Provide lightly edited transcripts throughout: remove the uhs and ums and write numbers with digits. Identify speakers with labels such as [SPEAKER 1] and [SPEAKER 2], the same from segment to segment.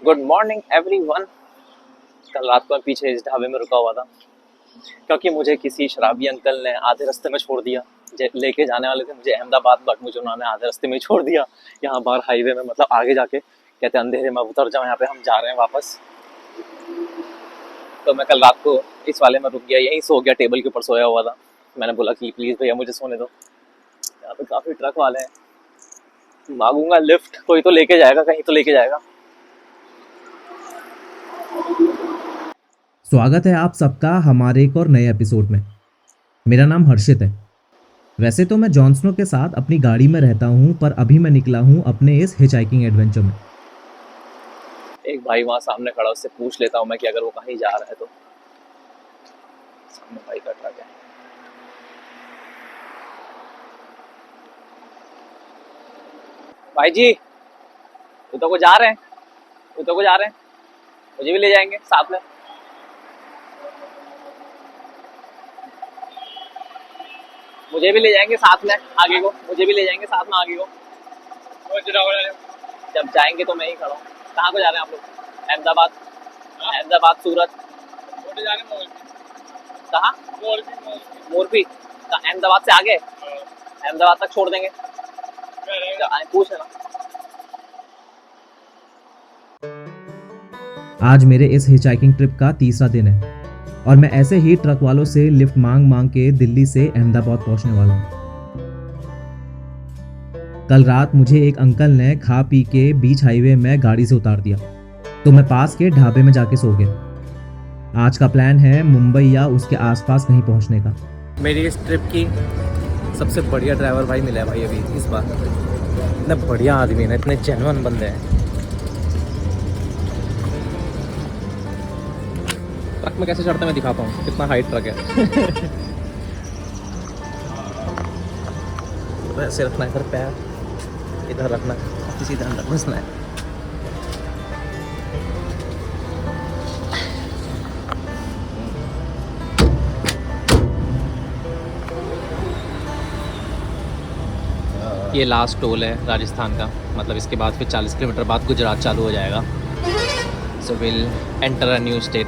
[SPEAKER 1] Good morning everyone. कल रात को मैं पीछे इस ढाबे में रुका हुआ था क्योंकि मुझे किसी शराबी अंकल ने आधे रास्ते में छोड़ दिया। लेके जाने वाले थे मुझे अहमदाबाद, बट मुझे उन्होंने आधे रास्ते में ही छोड़ दिया। यहाँ बाहर हाईवे में, मतलब आगे जाके कहते अंधेरे में उतर जाओ, यहाँ पे हम जा रहे हैं वापस। तो मैं कल रात को इस वाले में रुक गया, यहीं सो गया, टेबल के ऊपर सोया हुआ था। मैंने बोला कि प्लीज़ भैया मुझे सोने दो। यहाँ पे काफ़ी ट्रक वाले हैं, मांगूंगा लिफ्ट, कोई तो लेके जाएगा, कहीं तो लेके जाएगा।
[SPEAKER 2] स्वागत है आप सबका हमारे एक और नए एपिसोड में। मेरा नाम हर्षित है। वैसे तो मैं जॉन स्नो के साथ अपनी गाड़ी में रहता हूँ, पर अभी मैं निकला हूँ अपने इस हिचहाइकिंग एडवेंचर में।
[SPEAKER 1] एक भाई वहाँ सामने खड़ा, उससे पूछ लेता हूँ मैं कि अगर वो कहीं जा रहा है तो। सामने भाई का ट्रक है। भाई जी, तो को जा रहे हैं, तो को जा रहे हैं, मुझे भी ले जाएंगे साथ में। मुझे भी ले जाएंगे साथ में आगे को, मुझे भी ले जाएंगे साथ में आगे को। जब जाएंगे तो मैं ही खड़ा हूँ। कहाँ को जा रहे हैं आप लोग? अहमदाबाद? अहमदाबाद, सूरत? कहाँ? मोरपी? अहमदाबाद से आगे? अहमदाबाद तक छोड़ देंगे, पूछ लेना।
[SPEAKER 2] आज मेरे इस हिचहाइकिंग ट्रिप का तीसरा दिन है और मैं ऐसे ही ट्रक वालों से लिफ्ट मांग मांग के दिल्ली से अहमदाबाद पहुंचने वाला हूं। कल रात मुझे एक अंकल ने खा पी के बीच हाईवे में गाड़ी से उतार दिया, तो मैं पास के ढाबे में जाके सो गया। आज का प्लान है मुंबई या उसके आसपास कहीं पहुंचने का।
[SPEAKER 1] मेरी इस ट्रिप की सबसे बढ़िया ड्राइवर भाई मिला है भाई अभी इस बार। इतने बढ़िया आदमी है, इतने जेन्युइन बंदे हैं। ट्रक में कैसे चढ़ते मैं दिखाता हूँ, कितना हाइट ट्रक है। तो ऐसे रखना है, इधर पैर इधर रखना है, किसी तरह घुसना है। ये लास्ट टोल है राजस्थान का, मतलब इसके बाद फिर 40 किलोमीटर बाद गुजरात चालू हो जाएगा। So will enter a new state.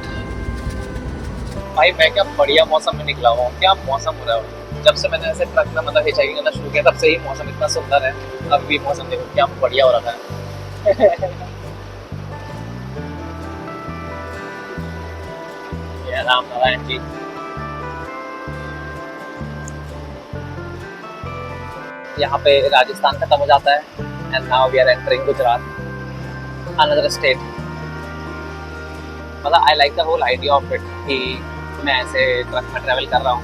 [SPEAKER 1] भाई मैं क्या बढ़िया मौसम में निकला हुआ हूँ, क्या मौसम हो रहा है। जब से मैंने ऐसे ट्रक में मतलब हिचहाइकिंग करना शुरू किया तब से ही मौसम इतना सुंदर है। अब भी मौसम देखो क्या बढ़िया हो रहा है। ये राम नारायण जी। यहाँ पे राजस्थान खत्म हो जाता है and now we are entering Gujarat, another state. मतलब I like the whole idea of it कि मैं ऐसे ट्रक में ट्रैवल कर रहा हूँ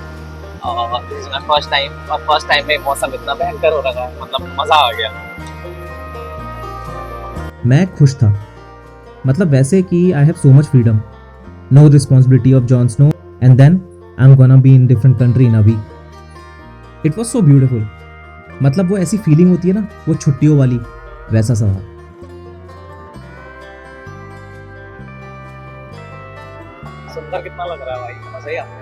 [SPEAKER 1] और this is my first time, और फर्स्ट टाइम में मौसम इतना भयंकर हो रहा है, मतलब मजा आ गया।
[SPEAKER 2] मैं खुश था, मतलब वैसे कि I have so much freedom, no responsibility of John Snow, and then I am gonna be in different country in a week. It was so beautiful. मतलब वो ऐसी फीलिंग होती है ना, वो छुट्टियों वाली, वैसा सा था।
[SPEAKER 1] सुंदर कितना लग रहा है भाई, मजा ही आता है।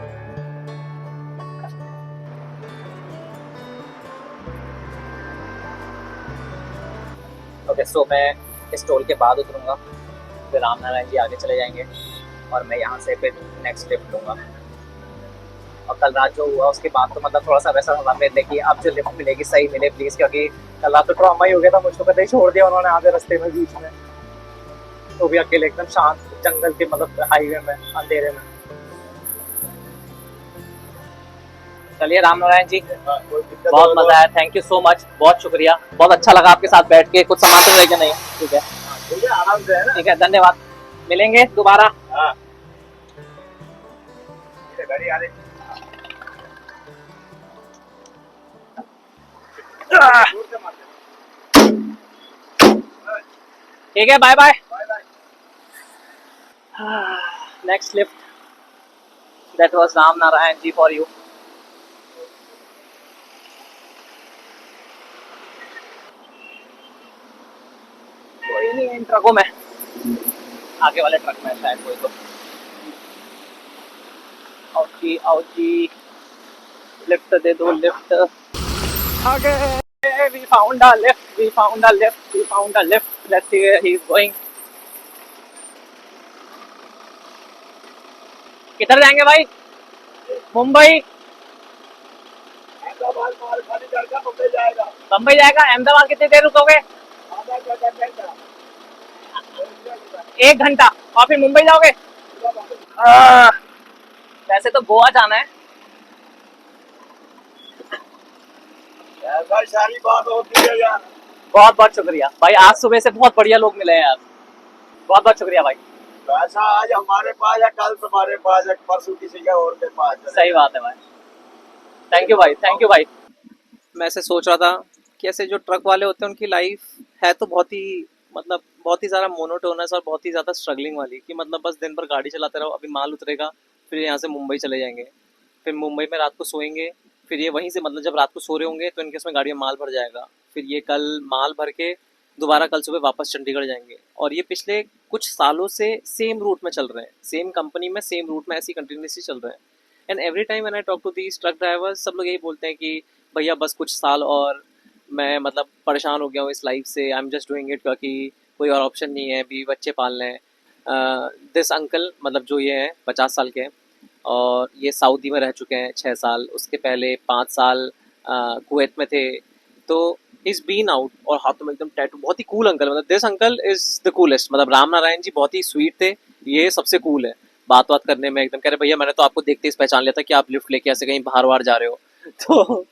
[SPEAKER 1] ओके सो मैं इस टोल के बाद उतरूंगा, फिर राम नारायण जी आगे चले जाएंगे और मैं यहाँ से फिर नेक्स्ट लिफ्ट लूँगा। और कल रात जो हुआ उसके बाद तो मतलब थोड़ा सा वैसा हवा मिलने की, अब जो लिफ्ट मिलेगी सही मिले प्लीज, क्योंकि कल रात तो ट्रॉमा ही हो गया था, मुझको पता ही छोड़ दिया उन्होंने आधे रास्ते में बीच में, तो भी अकेले एकदम शांत जंगल के मतलब हाईवे में अंधेरे में। चलिए राम नारायण जी, बहुत मजा आया, थैंक यू सो मच, बहुत शुक्रिया, बहुत अच्छा लगा आपके साथ बैठ के। कुछ सामान तो लेके नहीं? ठीक है, आराम से है ना? ठीक है, धन्यवाद, मिलेंगे दोबारा। ठीक है, bye bye. Next lift, that was Ram Narayan ji for you. कोई नहीं इन ट्रकों में, आगे वाले ट्रक में शायद कोई तो। आओ जी, लिफ्ट दे दो, लिफ्ट आगे। We found a lift, we found a lift, we found a lift. Let's see where he's going. किधर जाएंगे भाई? मुंबई? मुंबई जाएगा। अहमदाबाद कितनी देर रुकोगे? 1 घंटा और फिर मुंबई जाओगे? आ, वैसे तो गोवा जाना है।
[SPEAKER 3] भाई सारी बात होती है यार।
[SPEAKER 1] बहुत बहुत शुक्रिया भाई, आज सुबह से बहुत बढ़िया लोग मिले हैं यार। बहुत बहुत शुक्रिया भाई।
[SPEAKER 3] पैसा आज हमारे पास है, कल तुम्हारे पास है, परसों किसी का और के पास है।
[SPEAKER 1] सही बात है भाई। थैंक यू भाई, थैंक यू भाई। मैं ऐसे सोच रहा था कि ऐसे जो ट्रक वाले होते हैं उनकी लाइफ है तो बहुत ही मतलब बहुत ही ज़्यादा मोनोटोनस और बहुत ही ज़्यादा स्ट्रगलिंग वाली, कि मतलब बस दिन भर गाड़ी चलाते रहो। अभी माल उतरेगा, फिर यहाँ से मुंबई चले जाएंगे, फिर मुंबई में रात को सोएंगे, फिर ये वहीं से मतलब जब रात को सो रहे होंगे तो इनके उसमें गाड़ी में माल भर जाएगा, फिर ये कल माल भर के दोबारा कल सुबह वापस चंडीगढ़ जाएंगे। और ये पिछले कुछ सालों से सेम रूट में चल रहे हैं, सेम कंपनी में सेम रूट में ऐसी कंटिन्यूसली चल रहे हैं। And every time when I talk to these truck drivers, सब लोग यही बोलते हैं कि भैया बस कुछ साल और, मैं मतलब परेशान हो गया हूँ इस लाइफ से, I am just doing it क्योंकि कोई और ऑप्शन नहीं है, भी बच्चे पालने हैं। दिस अंकल मतलब जो ये हैं 50 साल के हैं और ये सऊदी में रह चुके हैं 6 साल, उसके पहले 5 साल कुवैत में थे। तो इज बीन आउट और हाथों में एकदम टैटू, बहुत ही कूल अंकल, मतलब this uncle is the coolest. मतलब राम नारायण जी बहुत ही स्वीट थे, ये सबसे कूल है बात बात करने में। एकदम कह रहे भैया मैंने तो आपको देखते ही पहचान लिया था कि आप लिफ्ट लेके ऐसे कहीं बाहर वार जा रहे हो। तो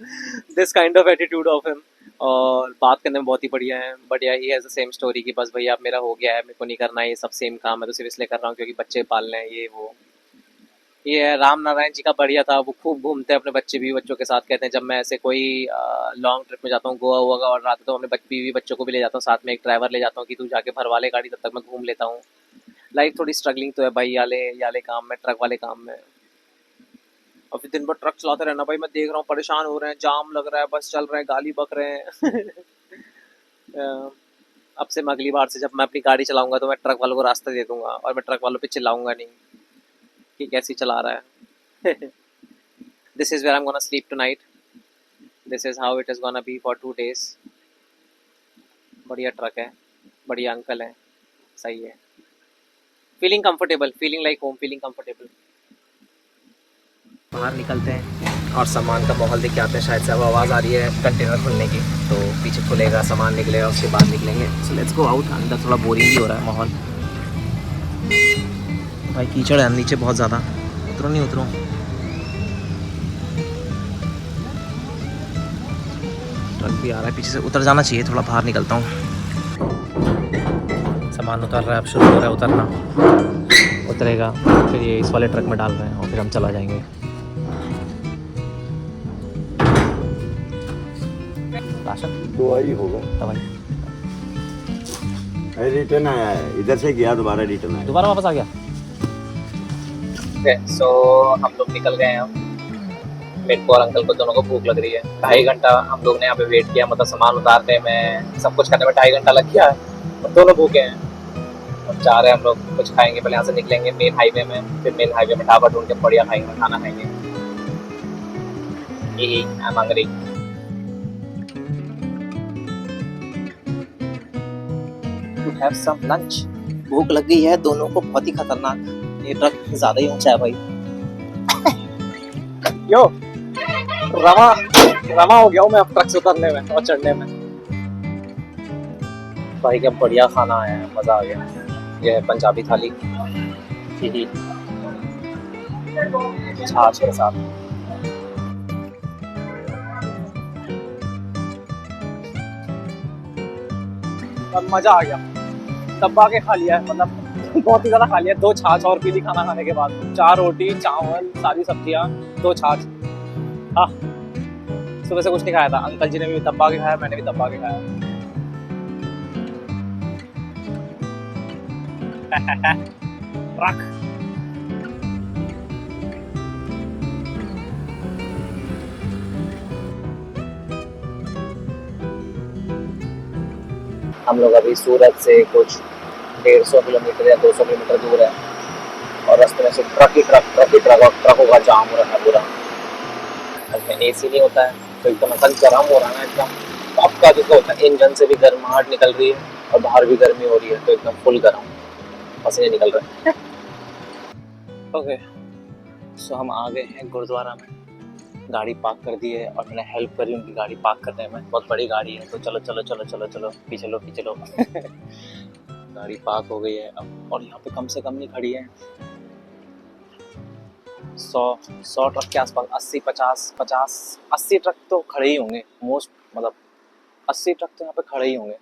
[SPEAKER 1] this kind of attitude of him, और बात करने में बहुत ही बढ़िया है। बट या he has the same story कि बस भैया अब मेरा हो गया है, मेरे को नहीं करना है ये सब सेम काम, मैं तो सिर्फ इसलिए कर रहा हूँ क्योंकि बच्चे पालने हैं ये वो। ये है राम नारायण जी का बढ़िया था, वो खूब घूमते हैं, अपने बच्चे भी बच्चों के साथ। कहते हैं जब मैं ऐसे कोई लॉन्ग ट्रिप में जाता हूँ, गोवा हुआ और रात तो अपने बीवी बच्चों को भी ले जाता हूँ साथ में, एक ड्राइवर ले जाता हूँ कि तू जाके भरवा ले गाड़ी, तब तक मैं घूम लेता हूँ। लाइफ थोड़ी स्ट्रगलिंग तो है भाई, याले काम में, ट्रक वाले काम में। और फिर दिन भर ट्रक चलाते रहना भाई, मैं देख रहा हूँ परेशान हो रहे हैं, जाम लग रहा है, बस चल रहे हैं, गाली बक रहे हैं। अब से मैं अगली बार से जब मैं अपनी गाड़ी चलाऊंगा तो मैं ट्रक वालों को रास्ता दे दूंगा और मैं ट्रक वालों पे चिल्लाऊंगा नहीं कि कैसी चला रहा है। This is where I am gonna sleep tonight, this is how it is gonna be for 2 days। बढ़िया ट्रक है, बढ़िया अंकल है, सही है। Feeling comfortable, feeling like home, feeling comfortable. बाहर निकलते हैं और सामान का माहौल देख के आते हैं। शायद से अब आवाज़ आ रही है कंटेनर खुलने की, तो पीछे खुलेगा, सामान निकलेगा, उसके बाद निकलेंगे। So let's go out. अंदर थोड़ा बोरिंग भी हो रहा है माहौल भाई, कीचड़ है नीचे बहुत ज़्यादा। उतरो नहीं उतरो, ट्रक भी आ रहा है पीछे से, उतर जाना चाहिए। थोड़ा बाहर निकलता हूँ। सामान उतर रहा है, अब शुरू हो रहा है उतरना, उतरेगा फिर ये इस वाले ट्रक में डाल रहे हैं और फिर हम चला जाएंगे। राशन
[SPEAKER 3] दवाई होगा,
[SPEAKER 1] दवाई
[SPEAKER 3] रिटर्न आया है, इधर से गया दोबारा रिटर्न आया।
[SPEAKER 1] दोबारा वापस आ गया। सो हम लोग निकल गए हैं। मेरे को और अंकल को दोनों को भूख लग रही है। 2.5 घंटा हम लोग ने यहाँ पे वेट किया, मतलब सामान उतारने में, सब कुछ करने में 2.5 घंटा लग गया और दोनों भूखे हैं। अब जा रहे हैं हम लोग, कुछ खाएंगे, पहले यहाँ से निकलेंगे मेन हाईवे में, फिर मेन हाईवे में ढाबा ढूंढ के बढ़िया खाएंगे, खाना खाएंगे। यही I am hungry. To have some lunch. भूख लग गई है दोनों को, बहुत ही खतरनाक। ये ट्रक ज्यादा ही ऊंचा है भाई। यो रमा हो गया हूँ मैं अब ट्रक से उतरने में और चढ़ने में। भाई क्या बढ़िया खाना आया है, मजा आ गया। ये है पंजाबी थाली, छाछ के साथ। अब मजा आ गया, दबा के खा लिया है, मतलब बहुत ही ज्यादा खा लिया। 2 छाछ और पी ली खाना खाने के बाद, 4 रोटी, चावल, सारी सब्जियां, 2 छाछ। हाँ, सुबह से कुछ नहीं खाया था। अंकल जी ने भी दबा के खाया, मैंने भी दबा के खाया। ट्रक हम लोग अभी सूरत से कुछ 150 किलोमीटर या 200 किलोमीटर दूर है और रास्ते में से ट्रक ही ट्रक और ट्रकों का जाम हो रहा है पूरा। में एसी नहीं होता है तो एकदम असल गर्म हो रहा है ना, एकदम आपका जिसका होता है इंजन से भी गर्माहट निकल रही है और बाहर भी गर्मी हो रही है, तो एकदम फुल गर्म, पसीने निकल रहे हैं। ओके, सो हम आ गए हैं गुरुद्वारा में, गाड़ी पार्क कर दी है और मैंने हेल्प करी उनकी गाड़ी पार्क करने में। बहुत बड़ी गाड़ी है तो चलो चलो चलो चलो चलो पीछे लो पीछे लो। गाड़ी पार्क हो गई है अब, और यहाँ पे कम से कम नहीं खड़ी है 100 ट्रक के आसपास, 80 ट्रक तो खड़े ही होंगे मोस्ट, मतलब 80 ट्रक तो यहाँ पे खड़े ही होंगे।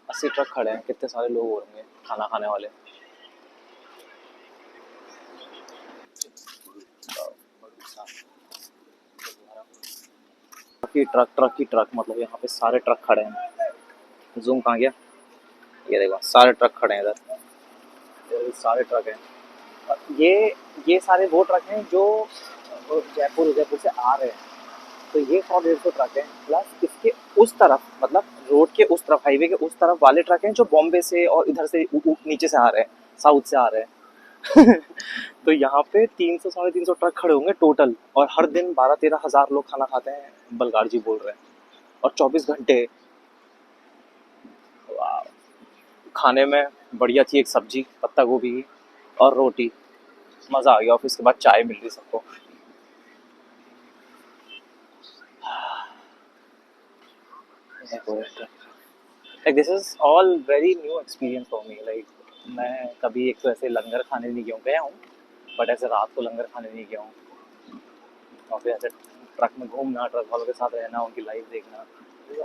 [SPEAKER 1] 80 ट्रक खड़े हैं, कितने सारे लोग होंगे खाना खाने वाले। ट्रक ही ट्रक, मतलब यहाँ पे सारे ट्रक खड़े हैं। जूम कहाँ गया, ये देखो सारे ट्रक खड़े हैं इधर, ये सारे ट्रक हैं। और ये सारे वो ट्रक हैं जो जयपुर उदयपुर से आ रहे हैं। तो ये 100-150 ट्रक हैं, प्लस इसके उस तरफ, मतलब रोड के उस तरफ, हाईवे के उस तरफ वाले ट्रक हैं जो बॉम्बे से और इधर से नीचे से आ रहे हैं, साउथ से आ रहे हैं। तो यहाँ पे 300-350 ट्रक खड़े होंगे टोटल, और हर दिन 12-13 हज़ार लोग खाना खाते हैं, बलगार जी बोल रहे हैं। और 24 घंटे खाने में बढ़िया थी, एक सब्जी पत्ता गोभी की और रोटी, मज़ा आ गया। ऑफिस के बाद चाय मिल रही सबको। Like this is all very new experience for me. Like मैं कभी एक तो ऐसे लंगर खाने नहीं गया हूँ, बट ऐसे रात को लंगर खाने नहीं गया हूँ, और फिर ऐसे ट्रक में घूमना, ट्रक वालों के साथ रहना, उनकी लाइफ देखना,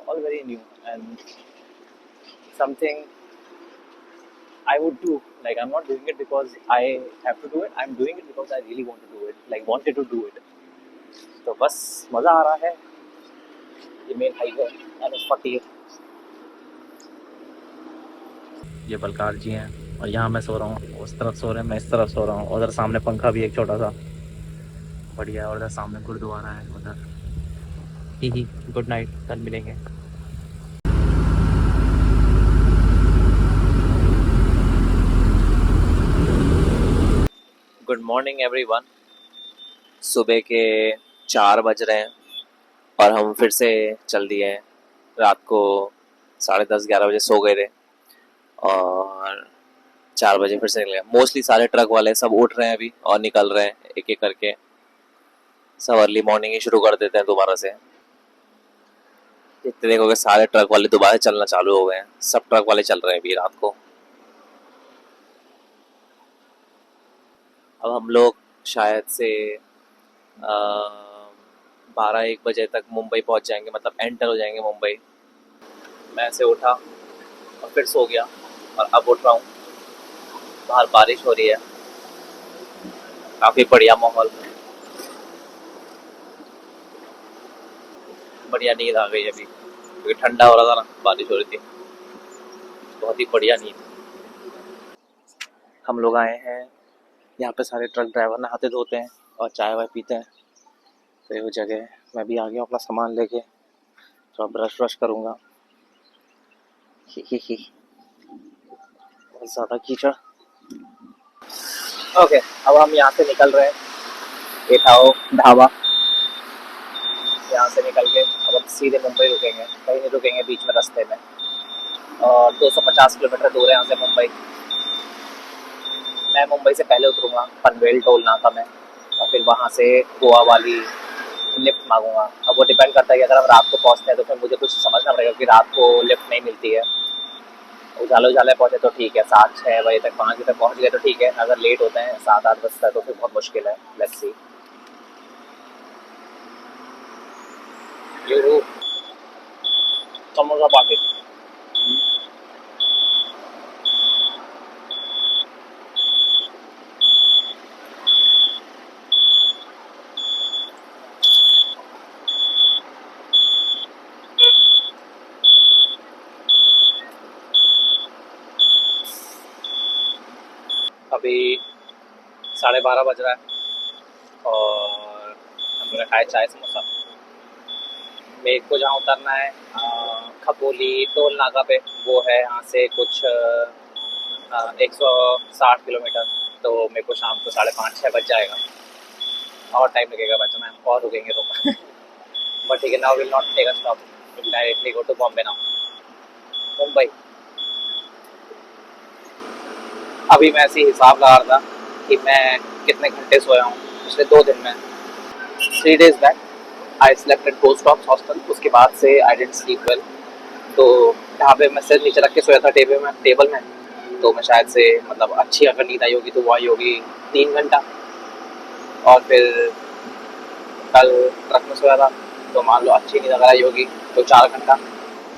[SPEAKER 1] all very new and something I would do. Like I'm not doing it because I have to do it. I'm doing it because I really want to do it. Like wanted to do it. तो बस मज़ा आ रहा है। ये main highway NH-40। ये बलकार जी हैं और यहाँ मैं सो रहा हूँ, उस तरफ सो रहे हैं, मैं इस तरफ सो रहा हूँ। उधर सामने पंखा भी एक छोटा सा बढ़िया है, और उधर सामने गुरुद्वारा है उधर। ही गुड नाइट, कल मिलेंगे। Good morning everyone. सुबह के 4 बज रहे हैं और हम फिर से चल दिए हैं। रात को 10:30-11 बजे सो गए थे और 4 बजे फिर से निकल गए। मोस्टली सारे ट्रक वाले सब उठ रहे हैं अभी और निकल रहे हैं एक एक करके। सब अर्ली मॉर्निंग ही शुरू कर देते हैं दोबारा से। जितने देखोगे सारे ट्रक वाले दोबारा चलना चालू हो गए हैं। सब ट्रक वाले चल रहे हैं अभी रात को। अब हम लोग शायद से 12-1 बजे तक मुंबई पहुंच जाएंगे, मतलब एंटर हो जाएंगे मुंबई। मैं ऐसे उठा और फिर सो गया और अब उठ रहा हूँ। बाहर बारिश हो रही है, काफ़ी बढ़िया माहौल, बढ़िया नींद आ गई अभी, क्योंकि ठंडा हो रहा था ना, बारिश हो रही थी। बहुत ही बढ़िया नींद। हम लोग आए हैं यहाँ पे, सारे ट्रक ड्राइवर नहाते धोते हैं और चाय वाय पीते हैं। तो ये वो जगह है। मैं भी आ गया अपना सामान लेके, थोड़ा ब्रश व्रश करूँगा। बहुत ज़्यादा कीचड़। ओके, अब हम यहाँ से निकल रहे हैं। ये था वो ढाबा। यहाँ से निकल के अब हम सीधे मुंबई रुकेंगे, कहीं नहीं रुकेंगे बीच में रास्ते में। और 250 किलोमीटर दूर है यहाँ से मुंबई। मैं मुंबई से पहले उतरूँगा पनवेल टोल नाका में, और फिर वहाँ से गोवा वाली लिफ्ट मांगूंगा। अब वो डिपेंड करता है कि अगर हम रात को पहुँचते हैं तो फिर मुझे कुछ समझना पड़ेगा कि रात को लिफ्ट नहीं मिलती है। उजाले पहुँचे तो ठीक है, 7-6 बजे तक 5 बजे तक पहुँच गए तो ठीक है। अगर लेट होते हैं 7-8 बजे तक तो फिर बहुत मुश्किल है। Let's see. समोसा पार्टी। अभी 12:30 बज रहा है और हमने खाया चाय समोसा। मेरे को जहाँ उतरना है खपोली टोल नाका पे, वो है यहाँ से कुछ 160 किलोमीटर। तो मेरे को शाम को 5:30-6 बज जाएगा, और टाइम लगेगा बचना है, और रुकेंगे तो। बट ठीक है, now will not take a stop, will directly go to Bombay now, Mumbai. अभी मैं ऐसे हिसाब लगा रहा था कि मैं कितने घंटे सोया हूँ पिछले 2 दिन में। 3 days back I slept at ghost talks hostel, उसके बाद से आई डिडंट स्लीप वेल। तो ढाबे में सिर नीचे रख के सोया था टेबल में, तो मैं शायद से मतलब अच्छी अगर नींद आई होगी तो वो आई होगी 3 घंटा। और फिर कल ट्रक में सोया था, तो मान लो अच्छी नींद अगर आई होगी तो 4 घंटा,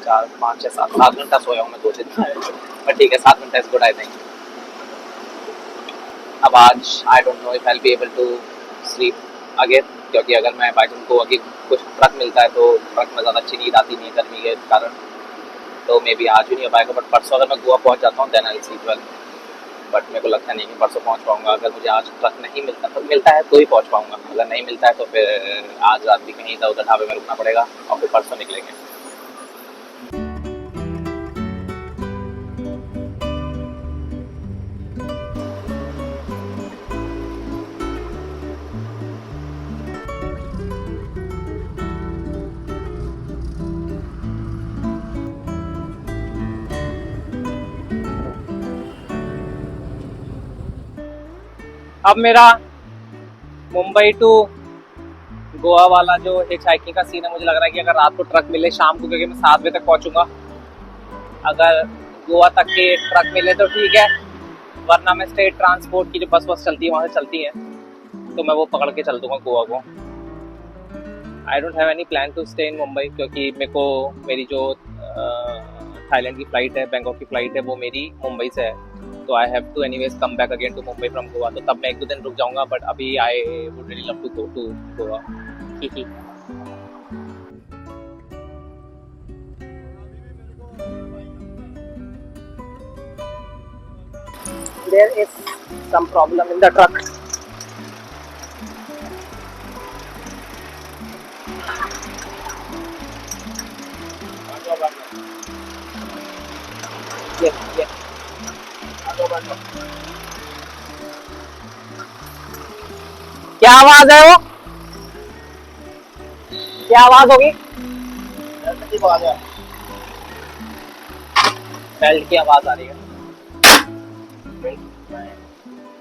[SPEAKER 1] 4 5 6 7 घंटा सोया हूँ मैं 2 दिन में। पर ठीक है, 7 घंटा इज गुड आई थिंक। अब आज I don't know if I will be able to sleep again, क्योंकि अगर मैं बाई चांस गोवा की कुछ ट्रक मिलता है तो ट्रक में ज़्यादा अच्छी नींद आती नहीं है गर्मी के कारण, तो मे बी आज भी नहीं हो पाएगा। बट परसों अगर मैं गोवा पहुंच जाता हूँ then I will sleep well. But मेरे को लगता नहीं कि परसों पहुंच पाऊंगा। अगर मुझे आज ट्रक नहीं मिलता है तो ही पहुंच पाऊंगा, अगर नहीं मिलता है तो फिर आज रात भी कहीं इधर उधर ढाबे में रुकना पड़ेगा और फिर परसों निकलेंगे। अब मेरा मुंबई टू गोवा वाला जो हिच हाइकिंग का सीन है, मुझे लग रहा है कि अगर रात को ट्रक मिले शाम को, क्योंकि मैं 7 बजे तक पहुंचूंगा, अगर गोवा तक के ट्रक मिले तो ठीक है, वरना मैं स्टेट ट्रांसपोर्ट की जो बस चलती है वहाँ से चलती है तो मैं वो पकड़ के चल दूंगा गोवा को। I don't have any plan to stay in Mumbai, क्योंकि मेरे को मेरी जो थाईलैंड की फ़्लाइट है, बैंकॉक की फ़्लाइट है, वो मेरी मुंबई से है, तो I have to anyways come back again to Mumbai from Goa. तो तब मैं 1-2 दिन रुक जाऊंगा, बट अभी I would really love to go to Goa. There is some problem in the truck. Yes. क्या आवाज है वो? क्या आवाज होगी? बेल्ट की आवाज आ रही है।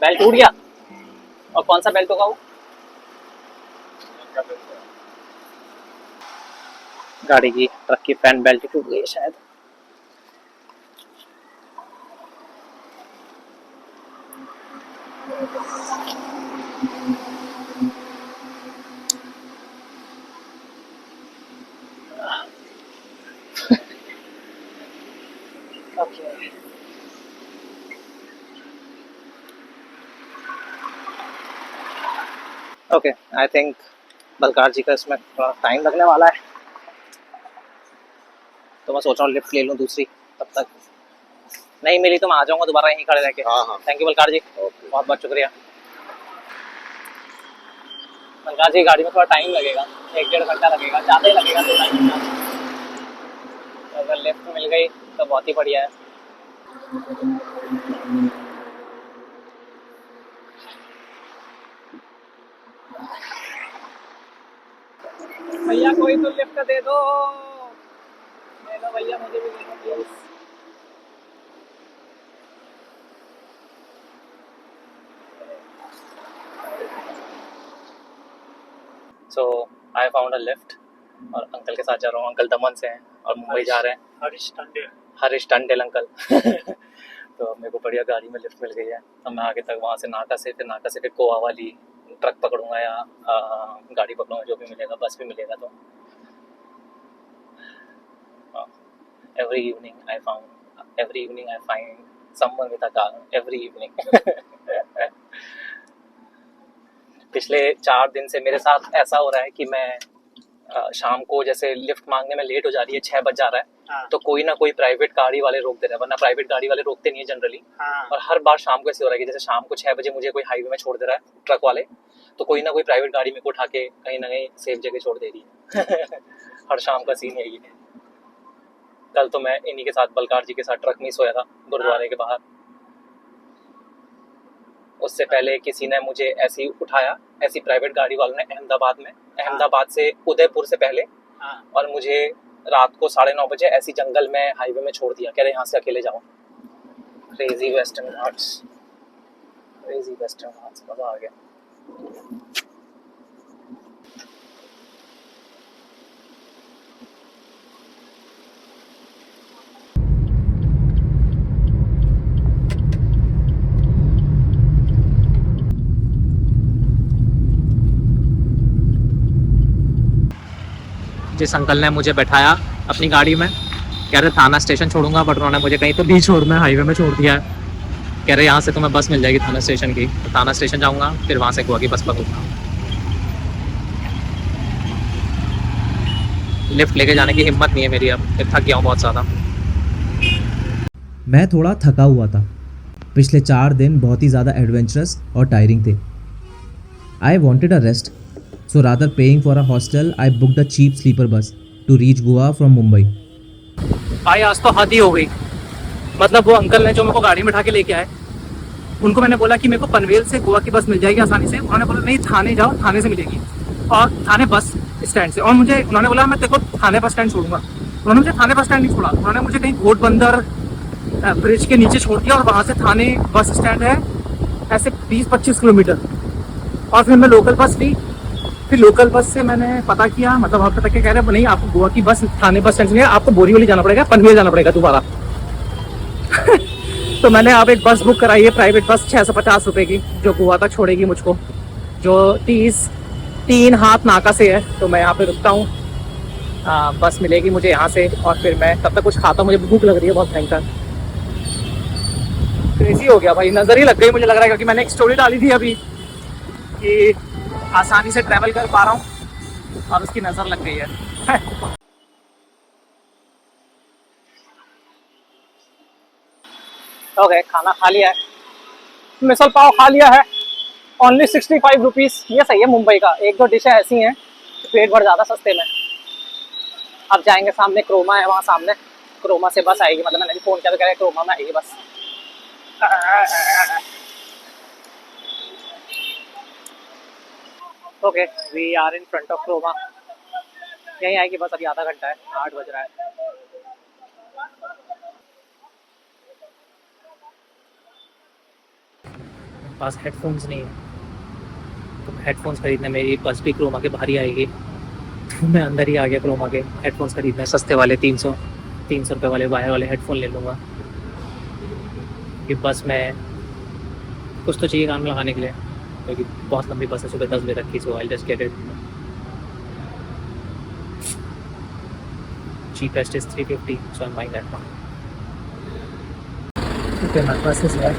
[SPEAKER 1] बेल्ट टूट गया? और कौन सा बेल्ट होगा वो? गाड़ी की ट्रक की फैन बेल्ट टूट गई शायद। ओके, आई थिंक बलकार जी का इसमें थोड़ा टाइम लगने वाला है, तो मैं सोच रहा हूँ लिफ्ट ले लूँ दूसरी, तब तक नहीं मिली तो मैं आ जाऊँगा दोबारा यहीं खड़े रह के।
[SPEAKER 3] हाँ।
[SPEAKER 1] थैंक यू बलकार जी, बहुत बहुत शुक्रिया। बलकार जी गाड़ी में थोड़ा टाइम लगेगा, 1-1.5 घंटा लगेगा, ज़्यादा ही लगेगा 2-2.5 घंटा। तो अगर लिफ्ट मिल गई तो बहुत ही बढ़िया है। भैया कोई तो लिफ्ट दे दो, ले लो भैया, मुझे भी दे दो please. So I found a lift और अंकल के साथ जा रहा हूँ। अंकल दमन से हैं और मुंबई जा रहे हैं। हरीश टंडेल अंकल। तो अब मेरे को बढ़िया गाड़ी में लिफ्ट मिल गई है। अब मैं आगे तक वहाँ से नाका से फिर गोवा वाली ट्रक पकड़ूंगा या गाड़ी पकड़ूंगा, जो भी मिलेगा, बस भी मिलेगा। तो every evening I find someone with a car every evening। पिछले 4 दिन से मेरे साथ ऐसा हो रहा है कि मैं शाम को जैसे लिफ्ट मांगने में लेट हो जा रही है, 6 बज जा रहा है, तो कोई ना कोई प्राइवेट गाड़ी वाले रोक दे रहा है, वरना प्राइवेट गाड़ी वाले रोकते नहीं है जनरली। और हर बार शाम को ऐसे हो रहा है कि जैसे शाम को 6 बजे मुझे कोई हाईवे में छोड़ दे रहा है ट्रक वाले, तो कोई ना कोई प्राइवेट गाड़ी मेरे को उठा के कहीं ना कहीं सेफ जगह छोड़ दे रही है। हर शाम का सीन यही है। कल तो मैं इन्हीं के साथ, बलकार जी के साथ ट्रक में ही सोया था गुरुद्वारे के बाहर। उससे पहले किसी ने मुझे ऐसे ही उठाया, ऐसी प्राइवेट गाड़ी वालों ने, अहमदाबाद से उदयपुर से पहले, और मुझे रात को 9:30 बजे ऐसी जंगल में हाईवे में छोड़ दिया, कह रहे यहाँ से अकेले जाओ। Crazy western Ghats. Crazy western Ghats, मज़ा आ गया। जिस अंकल ने मुझे बैठाया अपनी गाड़ी में, कह रहे थाना स्टेशन छोड़ूंगा, बट उन्होंने मुझे कहीं तो नहीं छोड़ना, हाईवे में छोड़ दिया है। कह रहे यहाँ से तुम्हें बस मिल जाएगी थाना स्टेशन की, तो थाना स्टेशन जाऊँगा, फिर वहाँ से गोवा की बस पकड़ूंगा। लिफ्ट लेके जाने की हिम्मत नहीं है मेरी अब, फिर थक गया हूँ बहुत ज़्यादा।
[SPEAKER 2] मैं थोड़ा थका हुआ था। पिछले 4 दिन बहुत ही ज़्यादा एडवेंचरस और टायरिंग थे। I wanted a rest, so rather paying for a hostel I booked a cheap sleeper bus to reach Goa from Mumbai.
[SPEAKER 1] भाई आज तो हद ही हो गई। मतलब वो अंकल ने जो मेरे को गाड़ी में उठा के लेके आए, उनको मैंने बोला कि मेरे को पनवेल से गोवा की बस मिल जाएगी आसानी से। उन्होंने बोला नहीं, थाने जाओ, थाने से मिलेगी, और थाने बस स्टैंड से। और मुझे उन्होंने बोला मैं तेरे को थाने बस स्टैंड छोड़ूंगा। उन्होंने मुझे थाने बस स्टैंड नहीं छोड़ा, उन्होंने मुझे कहीं घोट बंदर ब्रिज के नीचे छोड़ दिया, और वहाँ से थाने बस स्टैंड है ऐसे 20-25 किलोमीटर। और फिर मैं लोकल बस ली, फिर लोकल बस से मैंने पता किया, मतलब वहाँ पे तक के कह रहे नहीं, आपको गोवा की बस थाने बस स्टैंड से नहीं, आपको बोरीवली जाना पड़ेगा, पनवेल जाना पड़ेगा दोबारा। तो मैंने अब एक बस बुक कराई है, प्राइवेट बस 650 रुपये की, जो गोवा तक छोड़ेगी मुझको, जो 3 हाथ नाका से है। तो मैं यहाँ पे रुकता हूँ, बस मिलेगी मुझे यहाँ से, और फिर मैं तब तक कुछ खाता हूँ, मुझे भूख लग रही है बहुत भयंकर। क्रेजी हो गया भाई, नज़र ही लग गई मुझे लग रहा है, क्योंकि मैंने एक स्टोरी डाली थी अभी कि आसानी से ट्रैवल कर पा रहा हूँ, और उसकी नज़र लग गई है। ओके, खाना खा लिया है, मिसल पाव खा लिया है, ओनली 65 रुपीज़। ये सही है मुंबई का, 1-2 डिशें ऐसी हैं पेट भर ज़्यादा सस्ते में। अब जाएंगे, सामने क्रोमा है, वहाँ सामने क्रोमा से बस आएगी, मतलब मैंने फ़ोन किया तो कह रहे क्रोमा में आएगी bus. Okay, we are in front of Croma, यहीं आएगी बस, अभी आधा घंटा है, 8 बज रहा है। पास हेडफोन्स नहीं है, तो हेडफोन्स खरीदने मेरी बस भी क्रोमा के बाहर ही आएगी, तो मैं अंदर ही आ गया क्रोमा के हेडफोन्स खरीदने, सस्ते वाले 300 रुपये वाले वायर वाले हेडफोन ले लूँगा, कि बस में कुछ तो चाहिए कान में लगाने के लिए, क्योंकि बहुत लंबी बस है, सुबह 10 बजे तक की, so I just get it. cheapest is 350, so I'm buying that one. Okay, my bus is here.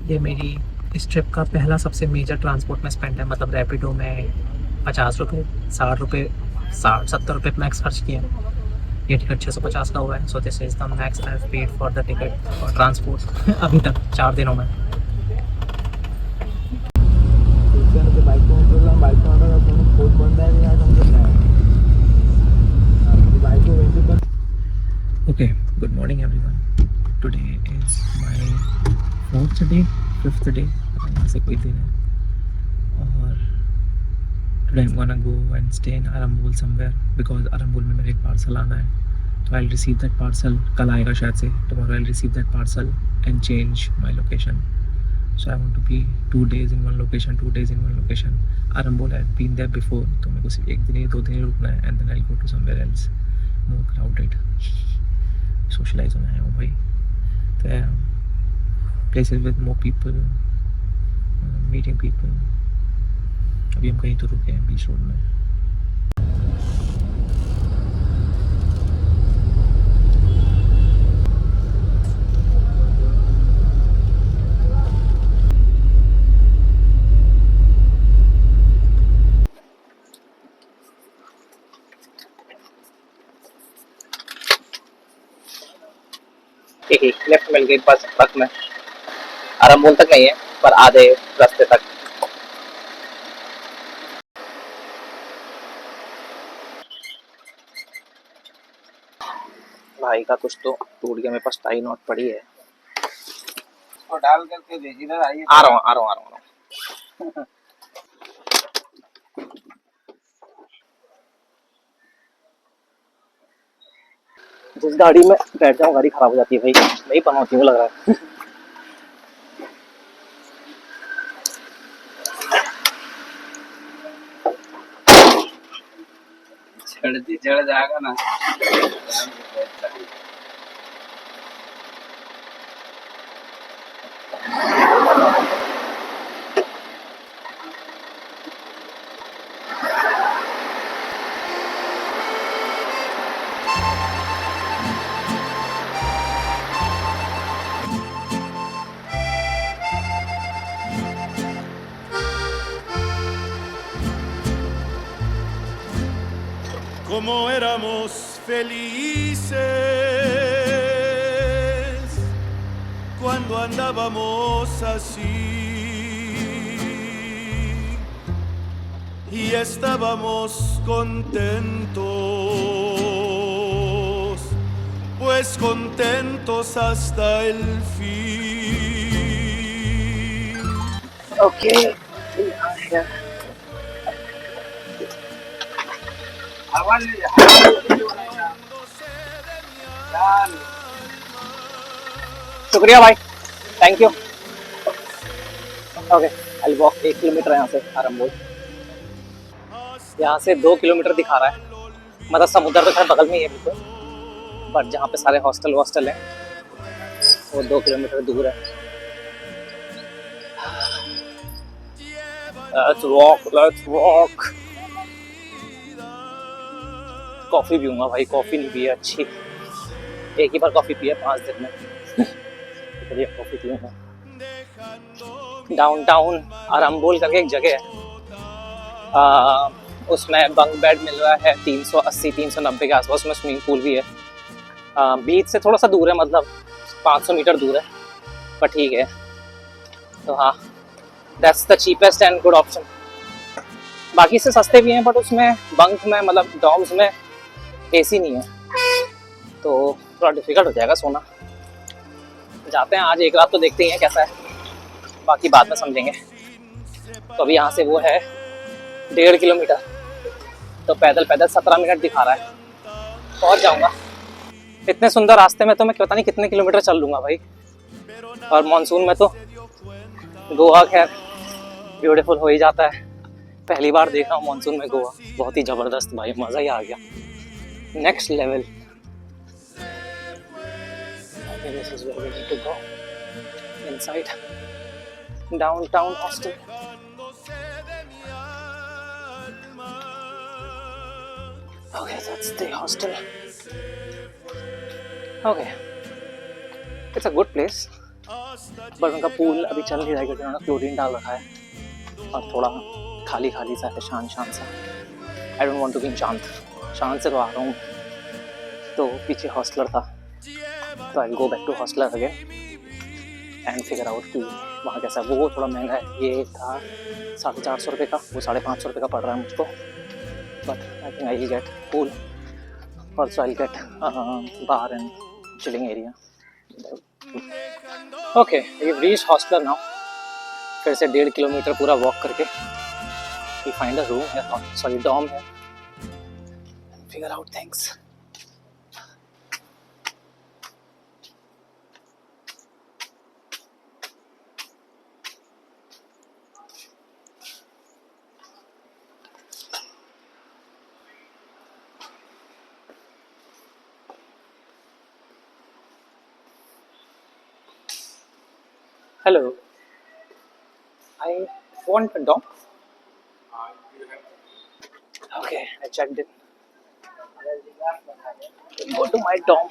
[SPEAKER 1] ये मेरी इस ट्रिप का पहला सबसे मेजर ट्रांसपोर्ट में स्पेंड है, मतलब रैपिडो में 50 रुपये, 60 रुपये, 60-70 रुपये मैक्स खर्च किए। ये टिकट 650 का हुआ है, so this is the max I have paid for the ticket और ट्रांसपोर्ट अभी तक 4 दिनों में। Okay, good morning everyone. Today is my 4th day, 5th day, यहाँ से कोई दिन है, और today I am gonna go and stay in Arambol somewhere, because Arambol में मेरे एक पार्सल आना है, तो I will receive that parcel, कल आएगा शायद से, tomorrow I will receive that parcel and change my location. So I want to be 2 days in one location, 2 days in one location. Arambol I have been there before, तो मेरे को सिर्फ 1 दिन या 2 दिन ही रुकना है, and then I'll go to somewhere else more crowded. Socialize होना है वो भाई, तो places with more people, meeting people. अभी हम कहीं तो रुके हैं बीच रोड में। लेफ्ट मिल गई बस ट्रक में, आरंबोल तक नहीं है पर आधे रास्ते तक। भाई का कुछ तो टूट गया, मेरे पास टाई नॉट पड़ी है,
[SPEAKER 3] और डाल करके इधर आइए।
[SPEAKER 1] आ रहा हूँ। जिस गाड़ी में बैठ जाऊँ गाड़ी खराब हो जाती है भाई, नहीं पनौती हूँ लग रहा है।
[SPEAKER 3] चढ़ जाएगा ना।
[SPEAKER 4] Como éramos felices cuando andábamos así y estábamos contentos, pues contentos hasta el fin.
[SPEAKER 1] Okay शुक्रिया भाई, thank you. Okay I walk 1 kilometre यहाँ से आरंभोल। यहाँ से 2 किलोमीटर दिखा रहा है, मतलब समुद्र तो खैर बगल में ही है बिल्कुल, बट जहाँ पे सारे हॉस्टल हैं वो 2 किलोमीटर दूर है। Let's walk। कॉफी पीऊंगा भाई, कॉफी नहीं पी है अच्छी, एक ही बार कॉफी पी है 5 दिन में। बढ़िया कॉफी पीऊंगा। डाउनटाउन आरंभोल करके एक जगह है, उसमें बंक बेड मिल रहा है 380-390 के आसपास में, स्विमिंग पूल भी है। बीच से थोड़ा सा दूर है, मतलब 500 मीटर दूर है, पर ठीक है। तो हाँ, that's the cheapest and good option. बाकी से सस्ते भी हैं, बट उसमें बंक में मतलब डॉर्म्स में एसी नहीं है, तो थोड़ा डिफिकल्ट हो जाएगा सोना। जाते हैं आज एक रात तो देखते ही हैं कैसा है, बाकी बाद में समझेंगे। तो अभी यहाँ से वो है 1.5 किलोमीटर, तो पैदल 17 मिनट दिखा रहा है, पहुँच जाऊँगा। इतने सुंदर रास्ते में तो मैं पता नहीं कितने किलोमीटर चल लूँगा भाई। और मानसून में तो गोवा खैर ब्यूटीफुल हो ही जाता है। पहली बार देख रहा हूँ मानसून में गोवा, बहुत ही ज़बरदस्त भाई, मज़ा ही आ गया, next level. This is where we need to go, inside downtown hostel. Okay, that's the hostel. Okay, it's a good place, but उनका पूल अभी चल नहीं रहा है क्योंकि उन्होंने क्लोरीन डाल रखा है और थोड़ा खाली खाली सा है, शांत शांत सा। I don't want to be शांत से तो आ रहा हूँ, तो पीछे हॉस्टलर था, तो I go back to hosteller again and figure out कि वहाँ कैसा। वो थोड़ा महंगा है, ये था 450 रुपये का, वो 550 रुपये का पड़ रहा है मुझको, but I think I will get pool, also I get bar and chilling area. Okay, we reach hosteller now. फिर से 1.5 किलोमीटर पूरा वॉक करके वी फाइंड अ रूम है, सॉरी डॉर्म है, figure out things. Hello, I want a dorm. Okay, I checked it. Go to my dorm.